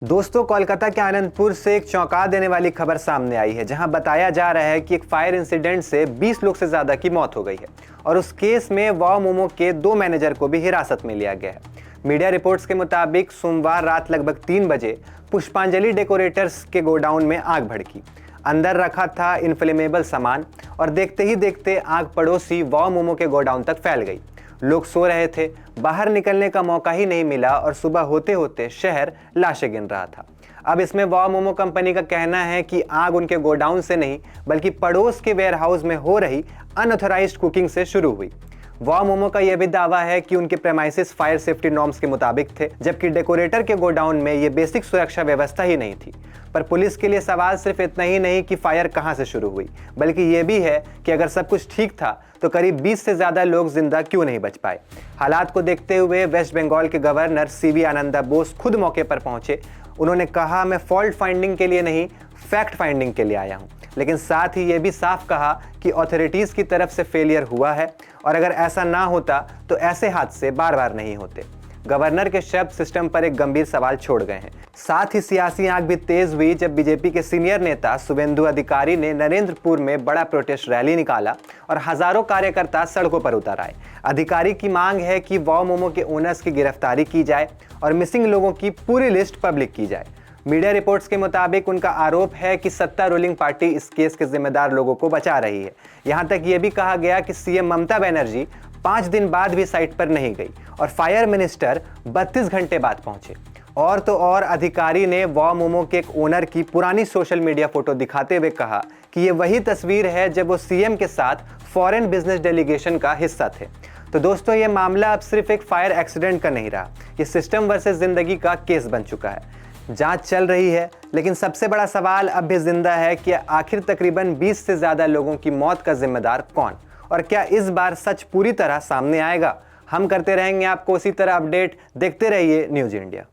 दोस्तों, कोलकाता के आनंदपुर से एक चौंका देने वाली खबर सामने आई है, जहां बताया जा रहा है कि एक फायर इंसिडेंट से 20 लोग से ज्यादा की मौत हो गई है और उस केस में वाव मोमो के 2 मैनेजर को भी हिरासत में लिया गया है। मीडिया रिपोर्ट्स के मुताबिक सोमवार रात लगभग 3 बजे पुष्पांजलि डेकोरेटर्स के गोडाउन में आग भड़की। अंदर रखा था इनफ्लेमेबल सामान और देखते ही देखते आग पड़ोसी वाव मोमो के गोडाउन तक फैल गई। लोग सो रहे थे, बाहर निकलने का मौका ही नहीं मिला और सुबह होते होते शहर लाशें गिन रहा था। अब इसमें वाव मोमो कंपनी का कहना है कि आग उनके गोडाउन से नहीं बल्कि पड़ोस के वेयरहाउस में हो रही अनऑथराइज्ड कुकिंग से शुरू हुई। वाव मोमो का यह भी दावा है कि उनके प्रेमाइसिस फायर सेफ्टी नॉर्म्स के मुताबिक थे, जबकि डेकोरेटर के गोडाउन में यह बेसिक सुरक्षा व्यवस्था ही नहीं थी। पर पुलिस के लिए सवाल सिर्फ इतना ही नहीं कि फायर कहां से शुरू हुई, बल्कि यह भी है कि अगर सब कुछ ठीक था तो करीब 20 से ज्यादा लोग जिंदा क्यों नहीं बच पाए। हालात को देखते हुए वेस्ट बंगाल के गवर्नर सीवी आनंदा बोस खुद मौके पर पहुंचे। उन्होंने कहा, मैं फॉल्ट फाइंडिंग के लिए नहीं, फैक्ट फाइंडिंग के लिए आया हूं। लेकिन साथ ही यह भी साफ कहा कि अथॉरिटीज की तरफ से फेलियर हुआ है और अगर ऐसा ना होता तो ऐसे हादसे बार बार नहीं होते। गवर्नर के शब्द सिस्टम पर एक गंभीर सवाल छोड़ गए हैं। साथ ही सियासी आंख भी तेज हुई जब बीजेपी के सीनियर नेता शुभेंदु अधिकारी ने नरेंद्रपुर में बड़ा प्रोटेस्ट रैली निकाला और हजारों कार्यकर्ता सड़कों पर उतर आए। अधिकारी की मांग है कि वाव मोमो के ओनर्स की गिरफ्तारी की जाए और मिसिंग लोगों की पूरी लिस्ट पब्लिक की जाए। मीडिया रिपोर्ट्स के मुताबिक उनका आरोप है कि सत्ता रूलिंग पार्टी इस केस के जिम्मेदार लोगों को बचा रही है। यहां तक यह भी कहा गया कि सीएम ममता बनर्जी 5 दिन बाद भी साइट पर नहीं गई और फायर मिनिस्टर 32 घंटे बाद पहुंचे। और तो और अधिकारी ने वाव मोमो के एक ओनर की पुरानी सोशल मीडिया फोटो दिखाते हुए कहा कि ये वही तस्वीर है जब वो सीएम के साथ फॉरेन बिजनेस डेलीगेशन का हिस्सा थे। तो दोस्तों, ये मामला अब सिर्फ एक फायर एक्सीडेंट का नहीं रहा, ये सिस्टम वर्सेस जिंदगी का केस बन चुका है। जांच चल रही है, लेकिन सबसे बड़ा सवाल अब भी जिंदा है कि आखिर तकरीबन 20 से ज्यादा लोगों की मौत का जिम्मेदार कौन, और क्या इस बार सच पूरी तरह सामने आएगा। हम करते रहेंगे आपको उसी तरह अपडेट। देखते रहिए न्यूज़ इंडिया।